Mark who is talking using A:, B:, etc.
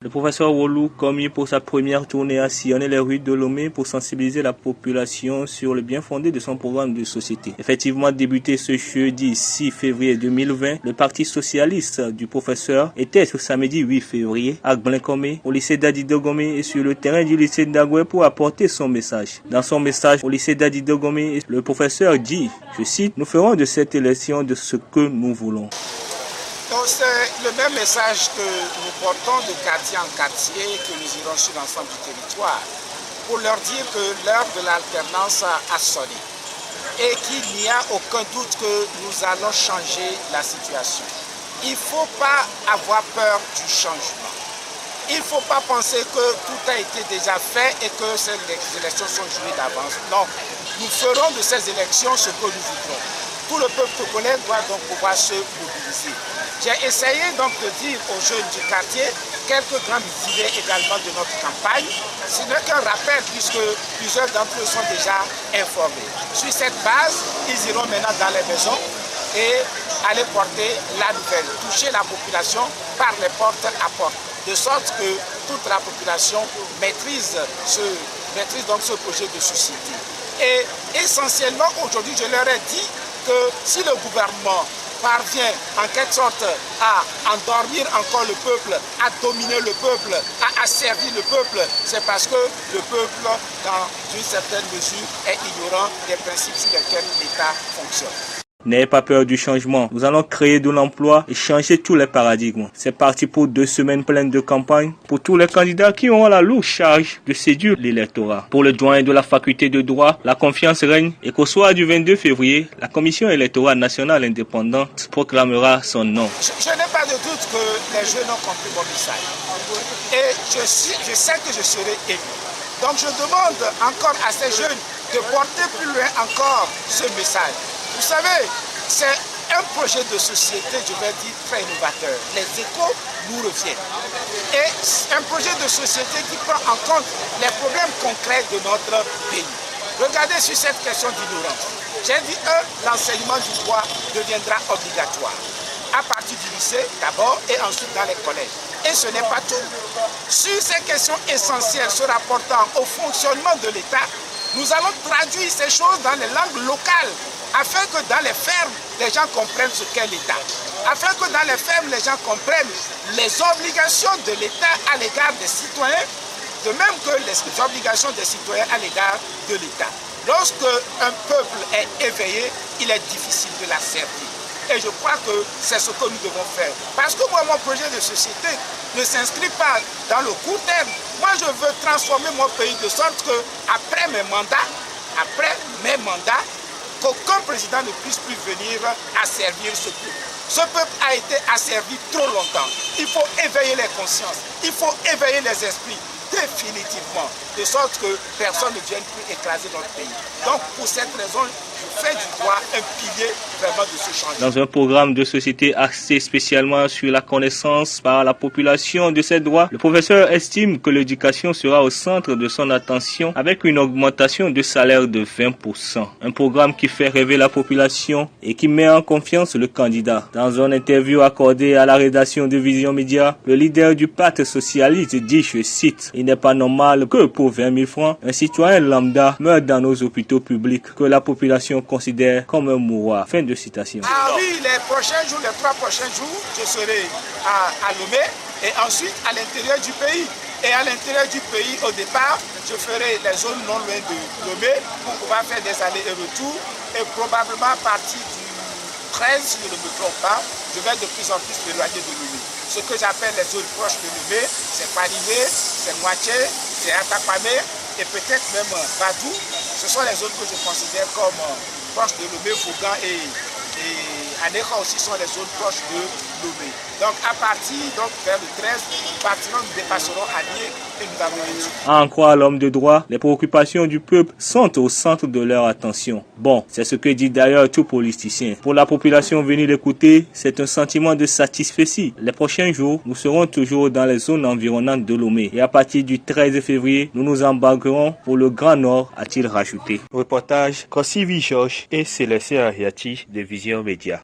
A: Le professeur Wolu commis pour sa première tournée a sillonné les rues de Lomé pour sensibiliser la population sur le bien fondé de son programme de société. Effectivement débuté ce jeudi 6 février 2020, le Parti socialiste du professeur était ce samedi 8 février à Gblincomé, au lycée Dadi Dogomé et sur le terrain du lycée d'Agoué pour apporter son message. Dans son message au lycée Dadi Dogomé, le professeur dit, je cite, « Nous ferons de cette élection de ce que nous voulons ».
B: Donc c'est le même message que nous portons de quartier en quartier, que nous irons sur l'ensemble du territoire, pour leur dire que l'heure de l'alternance a sonné et qu'il n'y a aucun doute que nous allons changer la situation. Il ne faut pas avoir peur du changement. Il ne faut pas penser que tout a été déjà fait et que ces élections sont jouées d'avance. Non, nous ferons de ces élections ce que nous voudrons. Tout le peuple togolais doit donc pouvoir se mobiliser. J'ai essayé donc de dire aux jeunes du quartier quelques grandes idées également de notre campagne. Ce n'est qu'un rappel puisque plusieurs d'entre eux sont déjà informés. Sur cette base, ils iront maintenant dans les maisons et aller porter la nouvelle, toucher la population par les portes à porte, de sorte que toute la population maîtrise donc ce projet de société. Et essentiellement aujourd'hui, je leur ai dit que si le gouvernement parvient en quelque sorte à endormir encore le peuple, à dominer le peuple, à asservir le peuple, c'est parce que le peuple, dans une certaine mesure, est ignorant des principes sur lesquels l'État fonctionne.
A: N'ayez pas peur du changement. Nous allons créer de l'emploi et changer tous les paradigmes. C'est parti pour 2 semaines pleines de campagne pour tous les candidats qui auront la lourde charge de séduire l'électorat. Pour le doyen de la faculté de droit, la confiance règne et qu'au soir du 22 février, la Commission électorale nationale indépendante proclamera son nom.
B: Je n'ai pas de doute que les jeunes ont compris mon message. Et je sais que je serai élu. Donc je demande encore à ces jeunes de porter plus loin encore ce message. Vous savez, c'est un projet de société, je vais dire, très innovateur. Les échos nous reviennent. Et c'est un projet de société qui prend en compte les problèmes concrets de notre pays. Regardez sur cette question d'ignorance. J'ai dit, l'enseignement du droit deviendra obligatoire. À partir du lycée d'abord et ensuite dans les collèges. Et ce n'est pas tout. Sur ces questions essentielles se rapportant au fonctionnement de l'État, nous allons traduire ces choses dans les langues locales, afin que dans les fermes, les gens comprennent ce qu'est l'État. Afin que dans les fermes, les gens comprennent les obligations de l'État à l'égard des citoyens, de même que les obligations des citoyens à l'égard de l'État. Lorsque un peuple est éveillé, il est difficile de la servir. Et je crois que c'est ce que nous devons faire. Parce que moi, mon projet de société ne s'inscrit pas dans le court terme. Moi, je veux transformer mon pays de sorte que après mes mandats, qu'aucun président ne puisse plus venir asservir ce peuple. Ce peuple a été asservi trop longtemps. Il faut éveiller les consciences, il faut éveiller les esprits, définitivement, de sorte que personne ne vienne plus écraser notre pays. Donc, pour cette raison, je fais du droit un pilier vraiment de ce changement.
A: Dans un programme de société axé spécialement sur la connaissance par la population de ces droits, le professeur estime que l'éducation sera au centre de son attention avec une augmentation de salaire de 20%. Un programme qui fait rêver la population et qui met en confiance le candidat. Dans une interview accordée à la rédaction de Vision Média, le leader du Parti socialiste dit, je cite, « Il n'est pas normal que pour 20 000 francs, un citoyen lambda meure dans nos hôpitaux publics que la population considère comme un mouroir. » Fin de citation.
B: Ah oui, les 3 prochains jours, je serai à Lomé et ensuite à l'intérieur du pays. Et à l'intérieur du pays, au départ, je ferai les zones non loin de Lomé pour pouvoir faire des allers et retours. Et probablement à partir du 13, si je ne me trompe pas, je vais de plus en plus m'éloigner de Lomé. Ce que j'appelle les zones proches de Lomé, c'est Parimé, c'est Moitié, c'est Atakwame et peut-être même Badou. Ce sont les zones que je considère comme proches de Lomé, Fougan et Anéka aussi sont les zones proches de Lomé. Donc à partir vers le 13, nous dépasserons Agnès et nous avons réussi.
A: À en croire l'homme de droit, les préoccupations du peuple sont au centre de leur attention. Bon, c'est ce que dit d'ailleurs tout politicien. Pour la population venue l'écouter, c'est un sentiment de satisfaction. Les prochains jours, nous serons toujours dans les zones environnantes de Lomé. Et à partir du 13 février, nous nous embarquerons pour le Grand Nord, a-t-il rajouté. Reportage Kosivi Georges et Célestin Ariati de Vision Média.